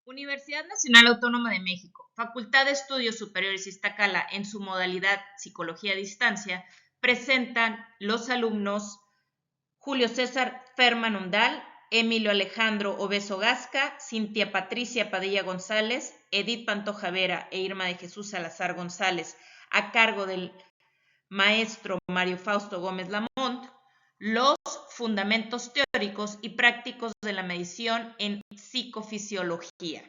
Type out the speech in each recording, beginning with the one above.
Universidad Nacional Autónoma de México, Facultad de Estudios Superiores Iztacala, en su modalidad Psicología a Distancia, presentan los alumnos Julio César Ferman Undal, Emilio Alejandro Obeso Gasca, Cintia Patricia Padilla González, Edith Pantoja Vera e Irma de Jesús Salazar González, a cargo del maestro Mario Fausto Gómez Lamont, los fundamentos teóricos y prácticos de la medición en psicofisiología.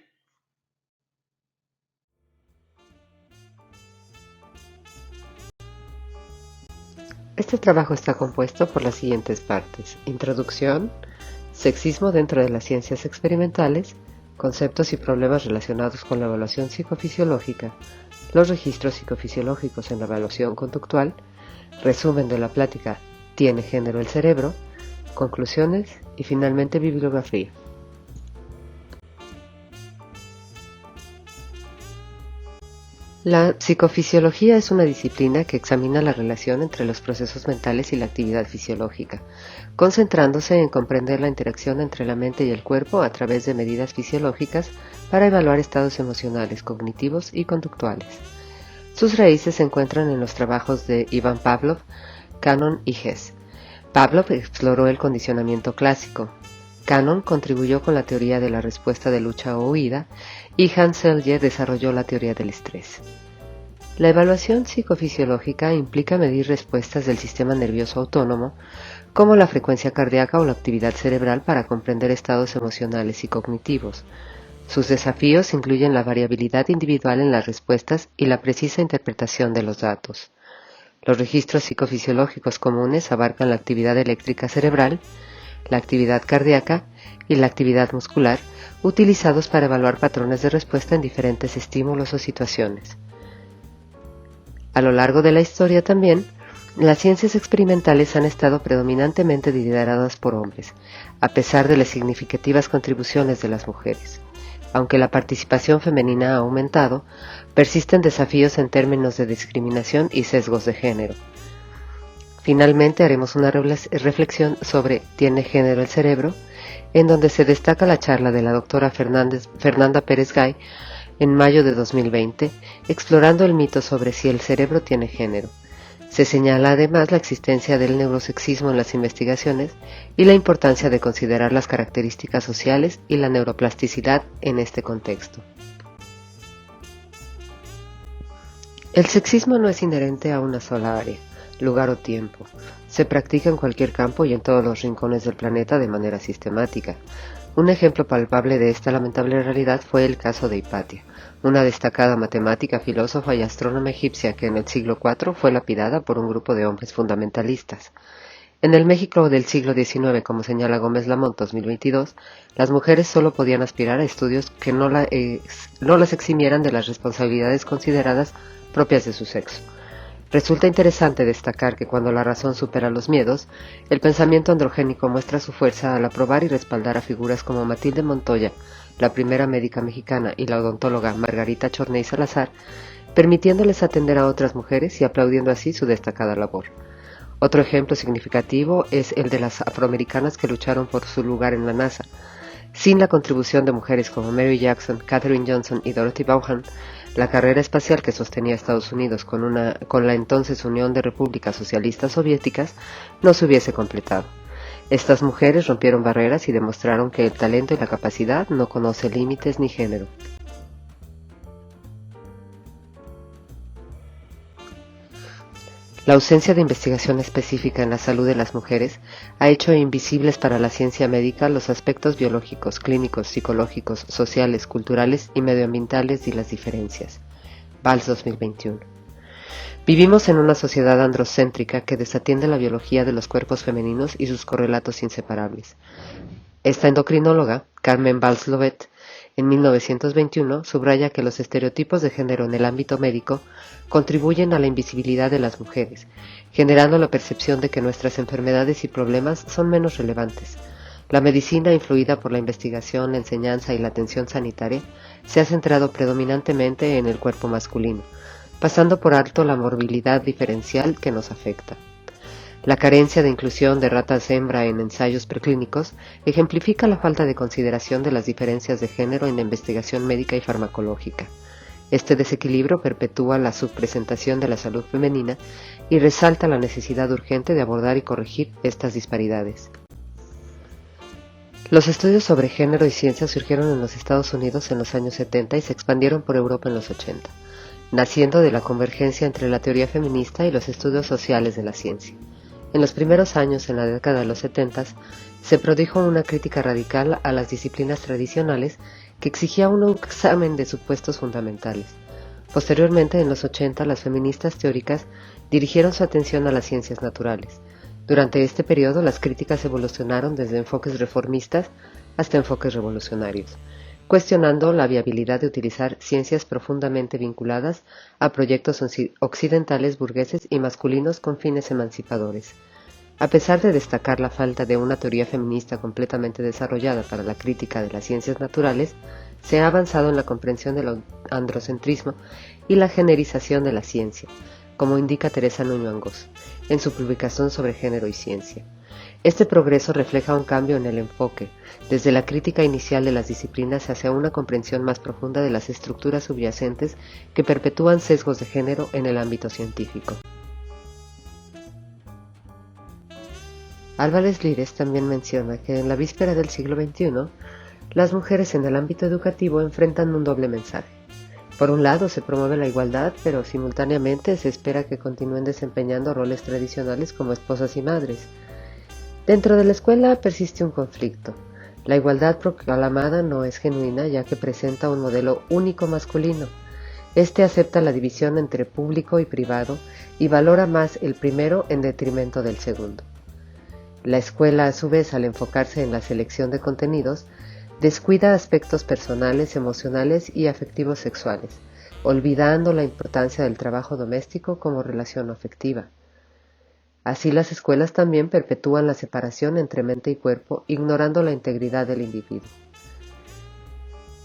Este trabajo está compuesto por las siguientes partes: introducción, sexismo dentro de las ciencias experimentales, conceptos y problemas relacionados con la evaluación psicofisiológica, los registros psicofisiológicos en la evaluación conductual, resumen de la plática ¿Tiene género el cerebro?, conclusiones y finalmente bibliografía. La psicofisiología es una disciplina que examina la relación entre los procesos mentales y la actividad fisiológica, concentrándose en comprender la interacción entre la mente y el cuerpo a través de medidas fisiológicas para evaluar estados emocionales, cognitivos y conductuales. Sus raíces se encuentran en los trabajos de Ivan Pavlov, Cannon y Hess. Pavlov exploró el condicionamiento clásico. Cannon contribuyó con la teoría de la respuesta de lucha o huida y Hans Selye desarrolló la teoría del estrés. La evaluación psicofisiológica implica medir respuestas del sistema nervioso autónomo, como la frecuencia cardíaca o la actividad cerebral, para comprender estados emocionales y cognitivos. Sus desafíos incluyen la variabilidad individual en las respuestas y la precisa interpretación de los datos. Los registros psicofisiológicos comunes abarcan la actividad eléctrica cerebral, la actividad cardíaca y la actividad muscular, utilizados para evaluar patrones de respuesta en diferentes estímulos o situaciones. A lo largo de la historia también, las ciencias experimentales han estado predominantemente lideradas por hombres, a pesar de las significativas contribuciones de las mujeres. Aunque la participación femenina ha aumentado, persisten desafíos en términos de discriminación y sesgos de género. Finalmente haremos una reflexión sobre ¿Tiene género el cerebro?, en donde se destaca la charla de la doctora Fernanda Pérez Gay en mayo de 2020, explorando el mito sobre si el cerebro tiene género. Se señala además la existencia del neurosexismo en las investigaciones y la importancia de considerar las características sociales y la neuroplasticidad en este contexto. El sexismo no es inherente a una sola área, lugar o tiempo. Se practica en cualquier campo y en todos los rincones del planeta de manera sistemática. Un ejemplo palpable de esta lamentable realidad fue el caso de Hipatia, una destacada matemática, filósofa y astrónoma egipcia que en el siglo IV fue lapidada por un grupo de hombres fundamentalistas. En el México del siglo XIX, como señala Gómez Lamont 2022, las mujeres solo podían aspirar a estudios que no las eximieran de las responsabilidades consideradas propias de su sexo. Resulta interesante destacar que cuando la razón supera los miedos, el pensamiento androgénico muestra su fuerza al aprobar y respaldar a figuras como Matilde Montoya, la primera médica mexicana, y la odontóloga Margarita Chorney Salazar, permitiéndoles atender a otras mujeres y aplaudiendo así su destacada labor. Otro ejemplo significativo es el de las afroamericanas que lucharon por su lugar en la NASA. Sin la contribución de mujeres como Mary Jackson, Katherine Johnson y Dorothy Vaughan, la carrera espacial que sostenía Estados Unidos con la entonces Unión de Repúblicas Socialistas Soviéticas no se hubiese completado. Estas mujeres rompieron barreras y demostraron que el talento y la capacidad no conoce límites ni género. La ausencia de investigación específica en la salud de las mujeres ha hecho invisibles para la ciencia médica los aspectos biológicos, clínicos, psicológicos, sociales, culturales y medioambientales y las diferencias. Valls 2021. Vivimos en una sociedad androcéntrica que desatiende la biología de los cuerpos femeninos y sus correlatos inseparables. Esta endocrinóloga, Carmen Valls-Lovet, en 1921 subraya que los estereotipos de género en el ámbito médico contribuyen a la invisibilidad de las mujeres, generando la percepción de que nuestras enfermedades y problemas son menos relevantes. La medicina, influida por la investigación, la enseñanza y la atención sanitaria, se ha centrado predominantemente en el cuerpo masculino, pasando por alto la morbilidad diferencial que nos afecta. La carencia de inclusión de ratas hembra en ensayos preclínicos ejemplifica la falta de consideración de las diferencias de género en la investigación médica y farmacológica. Este desequilibrio perpetúa la subpresentación de la salud femenina y resalta la necesidad urgente de abordar y corregir estas disparidades. Los estudios sobre género y ciencia surgieron en los Estados Unidos en los años 70 y se expandieron por Europa en los 80, naciendo de la convergencia entre la teoría feminista y los estudios sociales de la ciencia. En los primeros años, en la década de los 70, se produjo una crítica radical a las disciplinas tradicionales que exigía un examen de supuestos fundamentales. Posteriormente, en los 80, las feministas teóricas dirigieron su atención a las ciencias naturales. Durante este periodo, las críticas evolucionaron desde enfoques reformistas hasta enfoques revolucionarios, cuestionando la viabilidad de utilizar ciencias profundamente vinculadas a proyectos occidentales burgueses y masculinos con fines emancipadores. A pesar de destacar la falta de una teoría feminista completamente desarrollada para la crítica de las ciencias naturales, se ha avanzado en la comprensión del androcentrismo y la generización de la ciencia, como indica Teresa Nuño Angos, en su publicación sobre género y ciencia. Este progreso refleja un cambio en el enfoque, desde la crítica inicial de las disciplinas hacia una comprensión más profunda de las estructuras subyacentes que perpetúan sesgos de género en el ámbito científico. Álvarez Lires también menciona que en la víspera del siglo XXI, las mujeres en el ámbito educativo enfrentan un doble mensaje. Por un lado, se promueve la igualdad, pero simultáneamente se espera que continúen desempeñando roles tradicionales como esposas y madres. Dentro de la escuela persiste un conflicto. La igualdad proclamada no es genuina, ya que presenta un modelo único masculino. Este acepta la división entre público y privado y valora más el primero en detrimento del segundo. La escuela, a su vez, al enfocarse en la selección de contenidos, descuida aspectos personales, emocionales y afectivos sexuales, olvidando la importancia del trabajo doméstico como relación afectiva. Así, las escuelas también perpetúan la separación entre mente y cuerpo, ignorando la integridad del individuo.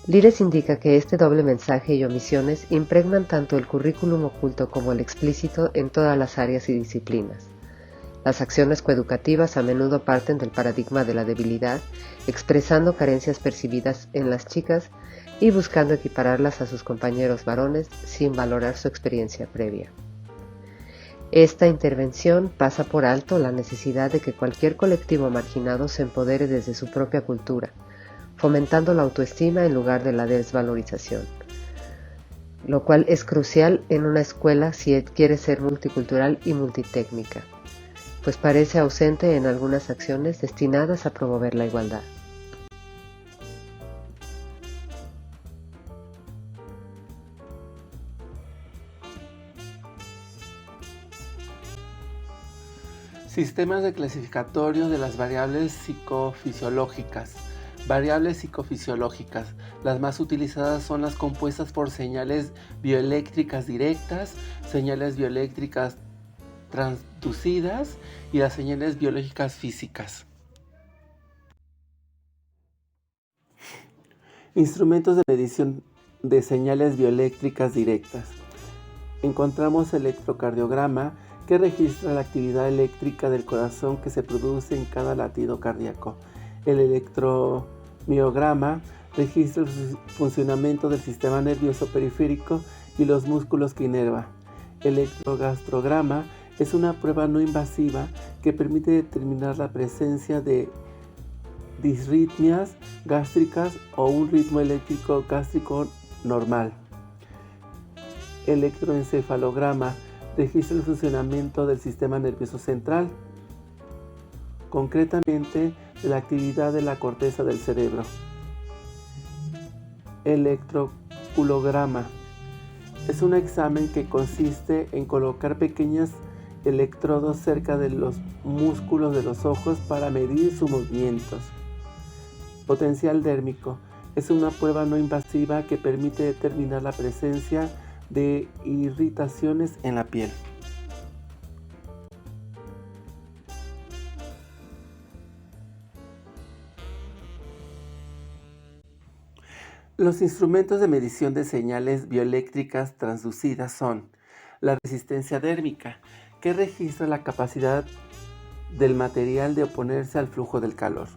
Lires indica que este doble mensaje y omisiones impregnan tanto el currículum oculto como el explícito en todas las áreas y disciplinas. Las acciones coeducativas a menudo parten del paradigma de la debilidad, expresando carencias percibidas en las chicas y buscando equipararlas a sus compañeros varones sin valorar su experiencia previa. Esta intervención pasa por alto la necesidad de que cualquier colectivo marginado se empodere desde su propia cultura, fomentando la autoestima en lugar de la desvalorización, lo cual es crucial en una escuela si quiere ser multicultural y multitécnica, pues parece ausente en algunas acciones destinadas a promover la igualdad. Sistemas de clasificatorio de las variables psicofisiológicas. Variables psicofisiológicas. Las más utilizadas son las compuestas por señales bioeléctricas directas, señales bioeléctricas transducidas y las señales biológicas físicas. Instrumentos de medición de señales bioeléctricas directas. Encontramos el electrocardiograma, que registra la actividad eléctrica del corazón que se produce en cada latido cardíaco. El electromiograma registra el funcionamiento del sistema nervioso periférico y los músculos que inerva. El electrogastrograma es una prueba no invasiva que permite determinar la presencia de disritmias gástricas o un ritmo eléctrico gástrico normal. Electroencefalograma registra el funcionamiento del sistema nervioso central, concretamente de la actividad de la corteza del cerebro. Electroculograma es un examen que consiste en colocar pequeños electrodos cerca de los músculos de los ojos para medir sus movimientos. Potencial dérmico es una prueba no invasiva que permite determinar la presencia de irritaciones en la piel. Los instrumentos de medición de señales bioeléctricas transducidas son la resistencia dérmica, que registra la capacidad del material de oponerse al flujo del calor.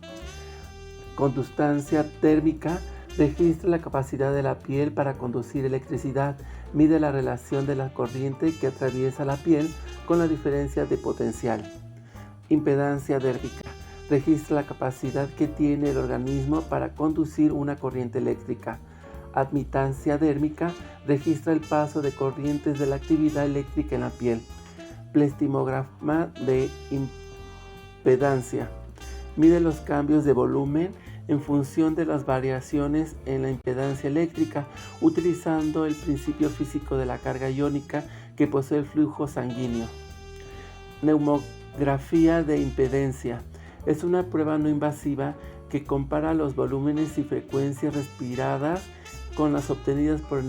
Conductancia térmica registra la capacidad de la piel para conducir electricidad, mide la relación de la corriente que atraviesa la piel con la diferencia de potencial. Impedancia dérmica registra la capacidad que tiene el organismo para conducir una corriente eléctrica. Admitancia dérmica registra el paso de corrientes de la actividad eléctrica en la piel. Plestimograma de impedancia mide los cambios de volumen en función de las variaciones en la impedancia eléctrica, utilizando el principio físico de la carga iónica que posee el flujo sanguíneo. Neumografía de impedancia es una prueba no invasiva que compara los volúmenes y frecuencias respiradas con las obtenidas por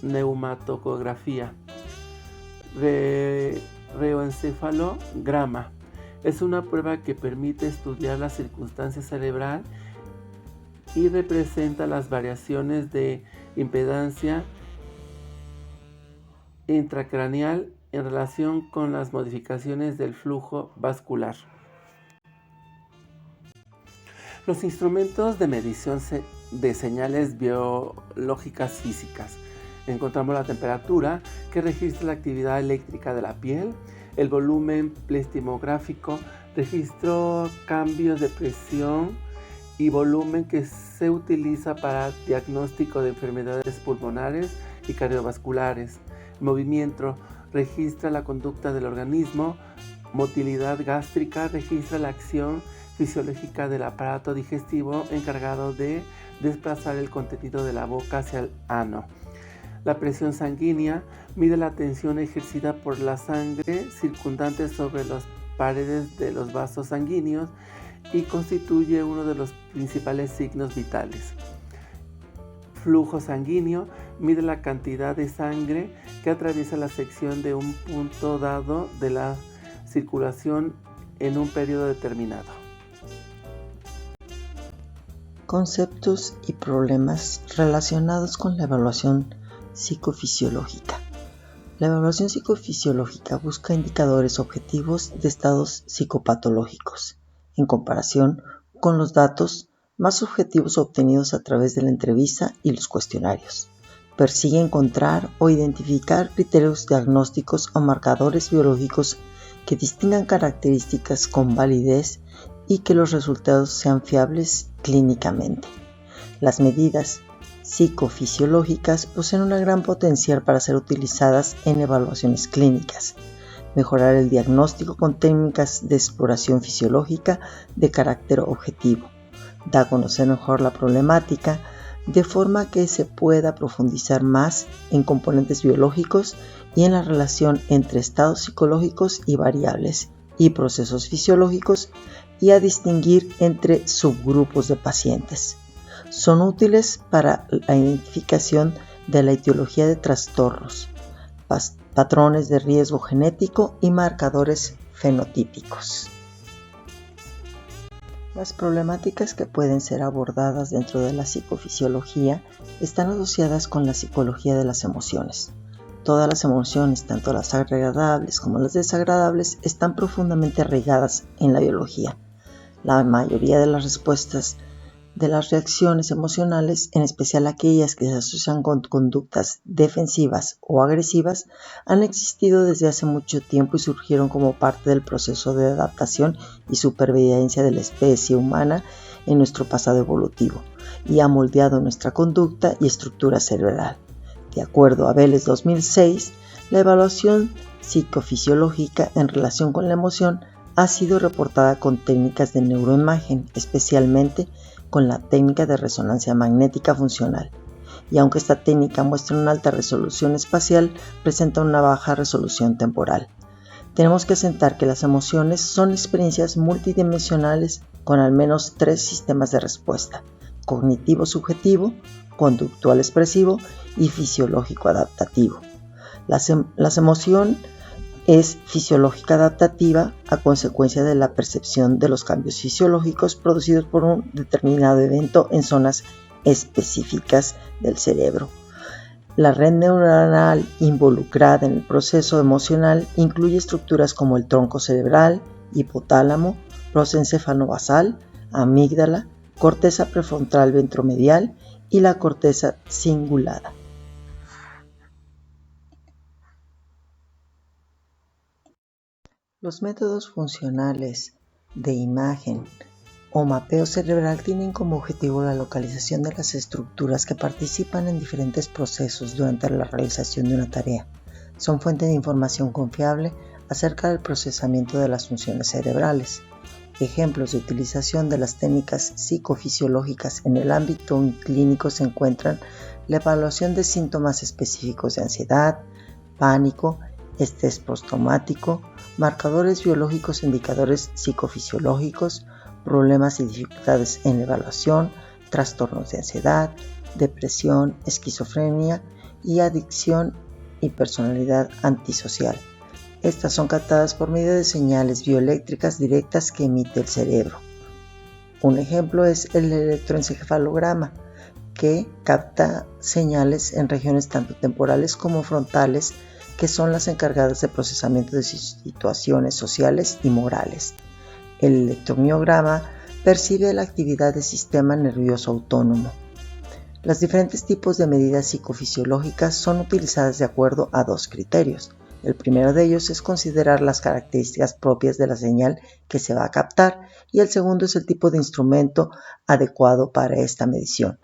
neumatografía. Reoencefalograma es una prueba que permite estudiar la circunstancia cerebral y representa las variaciones de impedancia intracraneal en relación con las modificaciones del flujo vascular. Los instrumentos de medición de señales biológicas físicas. Encontramos la temperatura, que registra la actividad eléctrica de la piel. El volumen plestimográfico registró cambios de presión y volumen que se utiliza para diagnóstico de enfermedades pulmonares y cardiovasculares. Movimiento registra la conducta del organismo. Motilidad gástrica registra la acción fisiológica del aparato digestivo encargado de desplazar el contenido de la boca hacia el ano. La presión sanguínea mide la tensión ejercida por la sangre circundante sobre las paredes de los vasos sanguíneos y constituye uno de los principales signos vitales. Flujo sanguíneo mide la cantidad de sangre que atraviesa la sección de un punto dado de la circulación en un periodo determinado. Conceptos y problemas relacionados con la evaluación psicofisiológica. La evaluación psicofisiológica busca indicadores objetivos de estados psicopatológicos, en comparación con los datos más objetivos obtenidos a través de la entrevista y los cuestionarios. Persigue encontrar o identificar criterios diagnósticos o marcadores biológicos que distingan características con validez y que los resultados sean fiables clínicamente. Las medidas psicofisiológicas poseen un gran potencial para ser utilizadas en evaluaciones clínicas. Mejorar el diagnóstico con técnicas de exploración fisiológica de carácter objetivo. Da a conocer mejor la problemática de forma que se pueda profundizar más en componentes biológicos y en la relación entre estados psicológicos y variables y procesos fisiológicos y a distinguir entre subgrupos de pacientes. Son útiles para la identificación de la etiología de trastornos, patrones de riesgo genético y marcadores fenotípicos. Las problemáticas que pueden ser abordadas dentro de la psicofisiología están asociadas con la psicología de las emociones. Todas las emociones, tanto las agradables como las desagradables, están profundamente arraigadas en la biología. La mayoría de las respuestas de las reacciones emocionales, en especial aquellas que se asocian con conductas defensivas o agresivas, han existido desde hace mucho tiempo y surgieron como parte del proceso de adaptación y supervivencia de la especie humana en nuestro pasado evolutivo y ha moldeado nuestra conducta y estructura cerebral. De acuerdo a Vélez 2006, la evaluación psicofisiológica en relación con la emoción ha sido reportada con técnicas de neuroimagen, especialmente con la técnica de resonancia magnética funcional. Y aunque esta técnica muestra una alta resolución espacial, presenta una baja resolución temporal. Tenemos que asentar que las emociones son experiencias multidimensionales con al menos 3 sistemas de respuesta: cognitivo-subjetivo, conductual-expresivo y fisiológico-adaptativo. La emoción es fisiológica adaptativa a consecuencia de la percepción de los cambios fisiológicos producidos por un determinado evento en zonas específicas del cerebro. La red neuronal involucrada en el proceso emocional incluye estructuras como el tronco cerebral, hipotálamo, prosencéfalo basal, amígdala, corteza prefrontal ventromedial y la corteza cingulada. Los métodos funcionales de imagen o mapeo cerebral tienen como objetivo la localización de las estructuras que participan en diferentes procesos durante la realización de una tarea. Son fuente de información confiable acerca del procesamiento de las funciones cerebrales. Ejemplos de utilización de las técnicas psicofisiológicas en el ámbito clínico se encuentran la evaluación de síntomas específicos de ansiedad, pánico, estrés postraumático, marcadores biológicos e indicadores psicofisiológicos, problemas y dificultades en la evaluación, trastornos de ansiedad, depresión, esquizofrenia y adicción y personalidad antisocial. Estas son captadas por medio de señales bioeléctricas directas que emite el cerebro. Un ejemplo es el electroencefalograma, que capta señales en regiones tanto temporales como frontales, que son las encargadas de procesamiento de situaciones sociales y morales. El electromiograma percibe la actividad del sistema nervioso autónomo. Los diferentes tipos de medidas psicofisiológicas son utilizadas de acuerdo a dos criterios. El primero de ellos es considerar las características propias de la señal que se va a captar y el segundo es el tipo de instrumento adecuado para esta medición.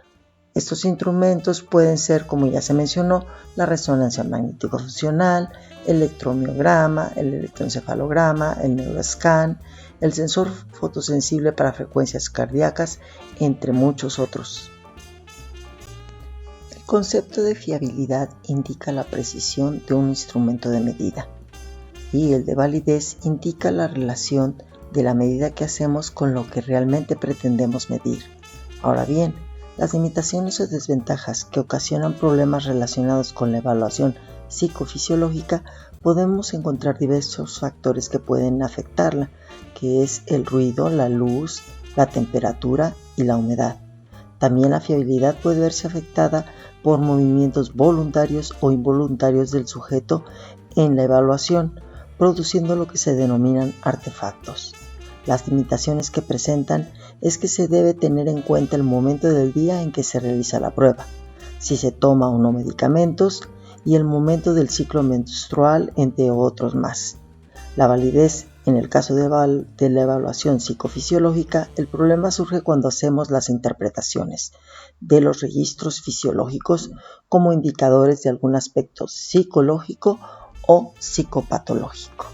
Estos instrumentos pueden ser, como ya se mencionó, la resonancia magnético-funcional, el electromiograma, el electroencefalograma, el neuroscan, el sensor fotosensible para frecuencias cardíacas, entre muchos otros. El concepto de fiabilidad indica la precisión de un instrumento de medida y el de validez indica la relación de la medida que hacemos con lo que realmente pretendemos medir. Ahora bien, las limitaciones o desventajas que ocasionan problemas relacionados con la evaluación psicofisiológica podemos encontrar diversos factores que pueden afectarla, que es el ruido, la luz, la temperatura y la humedad. También la fiabilidad puede verse afectada por movimientos voluntarios o involuntarios del sujeto en la evaluación, produciendo lo que se denominan artefactos. Las limitaciones que presentan es que se debe tener en cuenta el momento del día en que se realiza la prueba, si se toma o no medicamentos y el momento del ciclo menstrual, entre otros más. La validez. En el caso de la evaluación psicofisiológica, el problema surge cuando hacemos las interpretaciones de los registros fisiológicos como indicadores de algún aspecto psicológico o psicopatológico.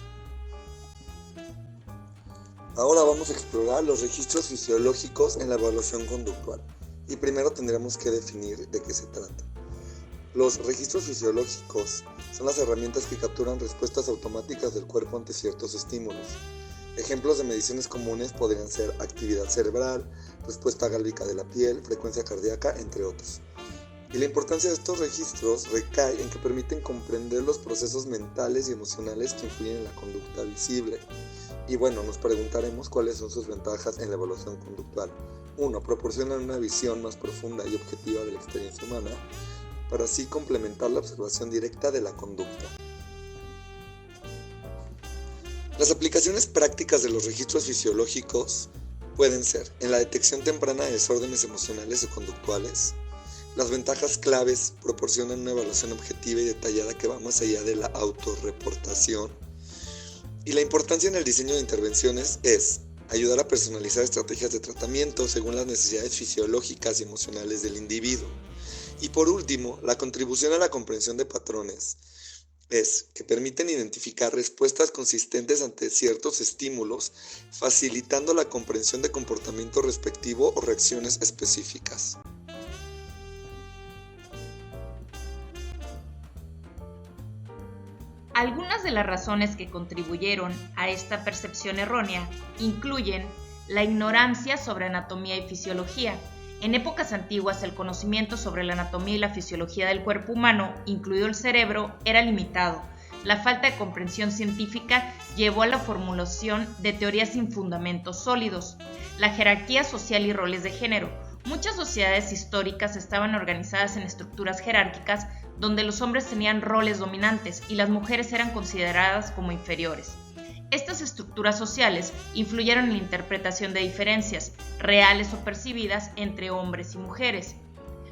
Ahora vamos a explorar los registros fisiológicos en la evaluación conductual. Y primero tendremos que definir de qué se trata. Los registros fisiológicos son las herramientas que capturan respuestas automáticas del cuerpo ante ciertos estímulos. Ejemplos de mediciones comunes podrían ser actividad cerebral, respuesta gálvica de la piel, frecuencia cardíaca, entre otros. Y la importancia de estos registros recae en que permiten comprender los procesos mentales y emocionales que influyen en la conducta visible. Y bueno, nos preguntaremos cuáles son sus ventajas en la evaluación conductual. 1. Proporcionan una visión más profunda y objetiva de la experiencia humana, para así complementar la observación directa de la conducta. Las aplicaciones prácticas de los registros fisiológicos pueden ser en la detección temprana de desórdenes emocionales o conductuales. Las ventajas claves proporcionan una evaluación objetiva y detallada que va más allá de la autorreportación. Y la importancia en el diseño de intervenciones es ayudar a personalizar estrategias de tratamiento según las necesidades fisiológicas y emocionales del individuo. Y por último, la contribución a la comprensión de patrones es que permiten identificar respuestas consistentes ante ciertos estímulos, facilitando la comprensión de comportamiento respectivo o reacciones específicas. Algunas de las razones que contribuyeron a esta percepción errónea incluyen la ignorancia sobre anatomía y fisiología. En épocas antiguas, el conocimiento sobre la anatomía y la fisiología del cuerpo humano, incluido el cerebro, era limitado. La falta de comprensión científica llevó a la formulación de teorías sin fundamentos sólidos. La jerarquía social y roles de género. Muchas sociedades históricas estaban organizadas en estructuras jerárquicas donde los hombres tenían roles dominantes y las mujeres eran consideradas como inferiores. Estas estructuras sociales influyeron en la interpretación de diferencias, reales o percibidas, entre hombres y mujeres.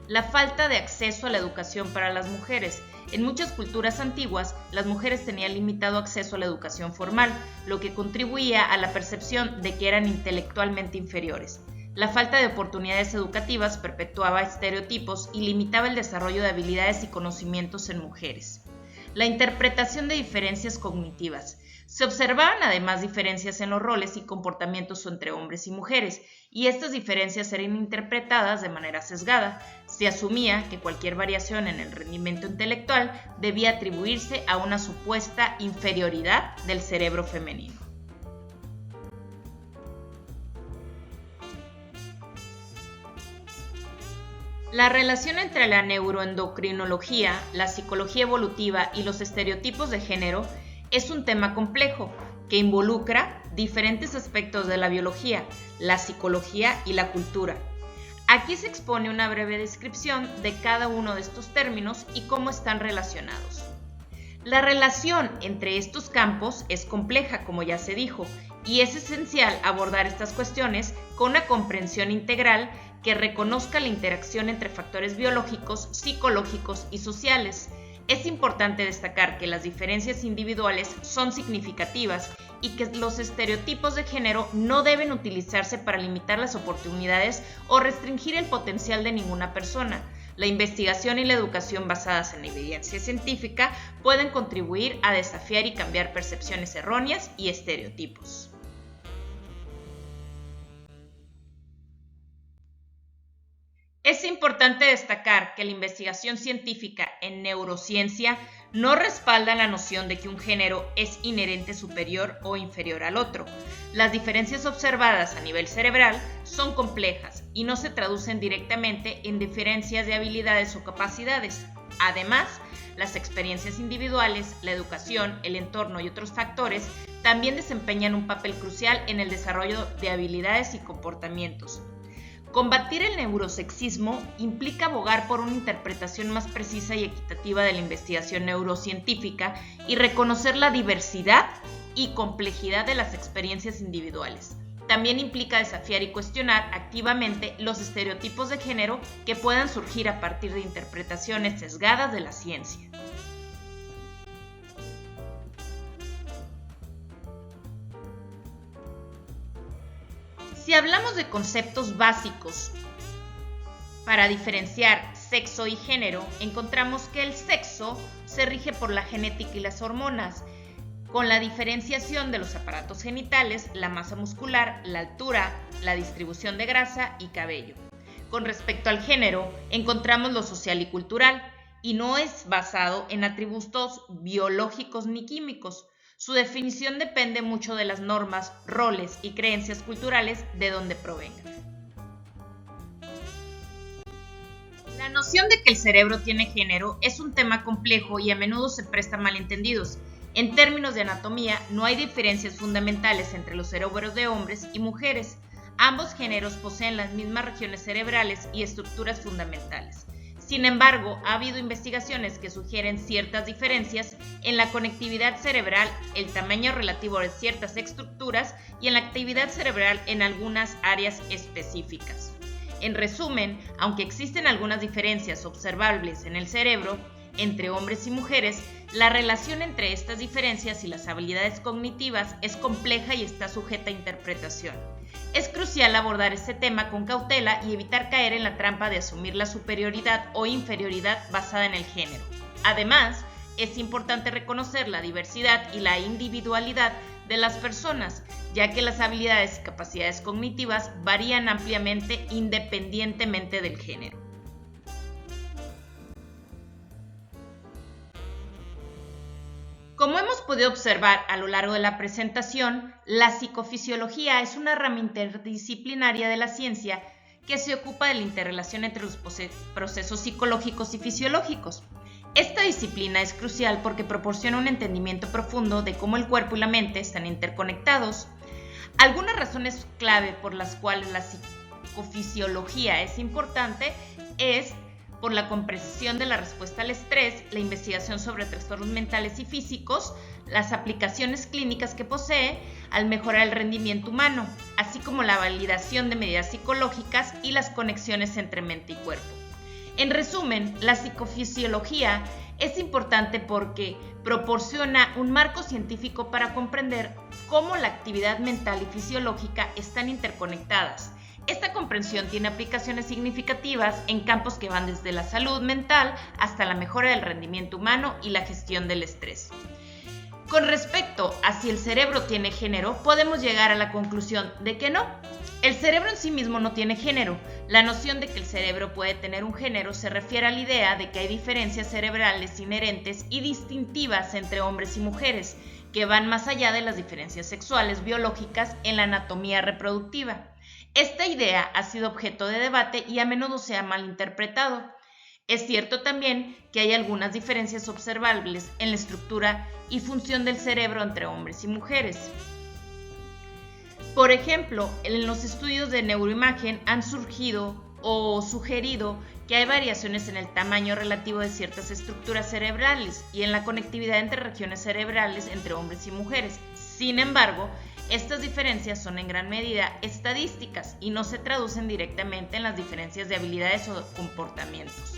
La falta de acceso a la educación para las mujeres. En muchas culturas antiguas, las mujeres tenían limitado acceso a la educación formal, lo que contribuía a la percepción de que eran intelectualmente inferiores. La falta de oportunidades educativas perpetuaba estereotipos y limitaba el desarrollo de habilidades y conocimientos en mujeres. La interpretación de diferencias cognitivas. Se observaban además diferencias en los roles y comportamientos entre hombres y mujeres, y estas diferencias eran interpretadas de manera sesgada. Se asumía que cualquier variación en el rendimiento intelectual debía atribuirse a una supuesta inferioridad del cerebro femenino. La relación entre la neuroendocrinología, la psicología evolutiva y los estereotipos de género es un tema complejo que involucra diferentes aspectos de la biología, la psicología y la cultura. Aquí se expone una breve descripción de cada uno de estos términos y cómo están relacionados. La relación entre estos campos es compleja, como ya se dijo, y es esencial abordar estas cuestiones con una comprensión integral que reconozca la interacción entre factores biológicos, psicológicos y sociales. Es importante destacar que las diferencias individuales son significativas y que los estereotipos de género no deben utilizarse para limitar las oportunidades o restringir el potencial de ninguna persona. La investigación y la educación basadas en evidencia científica pueden contribuir a desafiar y cambiar percepciones erróneas y estereotipos. Es importante destacar que la investigación científica en neurociencia no respalda la noción de que un género es inherente superior o inferior al otro. Las diferencias observadas a nivel cerebral son complejas y no se traducen directamente en diferencias de habilidades o capacidades. Además, las experiencias individuales, la educación, el entorno y otros factores también desempeñan un papel crucial en el desarrollo de habilidades y comportamientos. Combatir el neurosexismo implica abogar por una interpretación más precisa y equitativa de la investigación neurocientífica y reconocer la diversidad y complejidad de las experiencias individuales. También implica desafiar y cuestionar activamente los estereotipos de género que puedan surgir a partir de interpretaciones sesgadas de la ciencia. Si hablamos de conceptos básicos para diferenciar sexo y género, encontramos que el sexo se rige por la genética y las hormonas, con la diferenciación de los aparatos genitales, la masa muscular, la altura, la distribución de grasa y cabello. Con respecto al género, encontramos lo social y cultural, y no es basado en atributos biológicos ni químicos. Su definición depende mucho de las normas, roles y creencias culturales de donde provengan. La noción de que el cerebro tiene género es un tema complejo y a menudo se presta a malentendidos. En términos de anatomía, no hay diferencias fundamentales entre los cerebros de hombres y mujeres. Ambos géneros poseen las mismas regiones cerebrales y estructuras fundamentales. Sin embargo, ha habido investigaciones que sugieren ciertas diferencias en la conectividad cerebral, el tamaño relativo de ciertas estructuras y en la actividad cerebral en algunas áreas específicas. En resumen, aunque existen algunas diferencias observables en el cerebro entre hombres y mujeres, la relación entre estas diferencias y las habilidades cognitivas es compleja y está sujeta a interpretación. Es crucial abordar este tema con cautela y evitar caer en la trampa de asumir la superioridad o inferioridad basada en el género. Además, es importante reconocer la diversidad y la individualidad de las personas, ya que las habilidades y capacidades cognitivas varían ampliamente independientemente del género. Como hemos podido observar a lo largo de la presentación, la psicofisiología es una rama interdisciplinaria de la ciencia que se ocupa de la interrelación entre los procesos psicológicos y fisiológicos. Esta disciplina es crucial porque proporciona un entendimiento profundo de cómo el cuerpo y la mente están interconectados. Algunas razones clave por las cuales la psicofisiología es importante es por la comprensión de la respuesta al estrés, la investigación sobre trastornos mentales y físicos, las aplicaciones clínicas que posee al mejorar el rendimiento humano, así como la validación de medidas psicológicas y las conexiones entre mente y cuerpo. En resumen, la psicofisiología es importante porque proporciona un marco científico para comprender cómo la actividad mental y fisiológica están interconectadas. Esta comprensión tiene aplicaciones significativas en campos que van desde la salud mental hasta la mejora del rendimiento humano y la gestión del estrés. Con respecto a si el cerebro tiene género, podemos llegar a la conclusión de que no. El cerebro en sí mismo no tiene género. La noción de que el cerebro puede tener un género se refiere a la idea de que hay diferencias cerebrales inherentes y distintivas entre hombres y mujeres, que van más allá de las diferencias sexuales biológicas en la anatomía reproductiva. Esta idea ha sido objeto de debate y a menudo se ha malinterpretado. Es cierto también que hay algunas diferencias observables en la estructura y función del cerebro entre hombres y mujeres. Por ejemplo, en los estudios de neuroimagen han surgido o sugerido que hay variaciones en el tamaño relativo de ciertas estructuras cerebrales y en la conectividad entre regiones cerebrales entre hombres y mujeres. Sin embargo, estas diferencias son en gran medida estadísticas y no se traducen directamente en las diferencias de habilidades o comportamientos.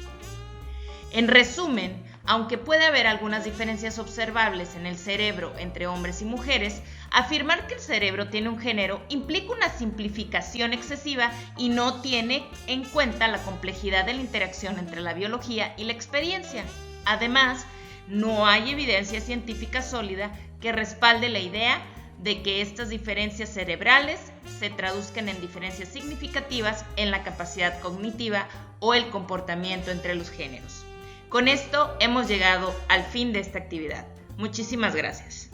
En resumen, aunque puede haber algunas diferencias observables en el cerebro entre hombres y mujeres, afirmar que el cerebro tiene un género implica una simplificación excesiva y no tiene en cuenta la complejidad de la interacción entre la biología y la experiencia. Además, no hay evidencia científica sólida que respalde la idea de que estas diferencias cerebrales se traduzcan en diferencias significativas en la capacidad cognitiva o el comportamiento entre los géneros. Con esto hemos llegado al fin de esta actividad. Muchísimas gracias.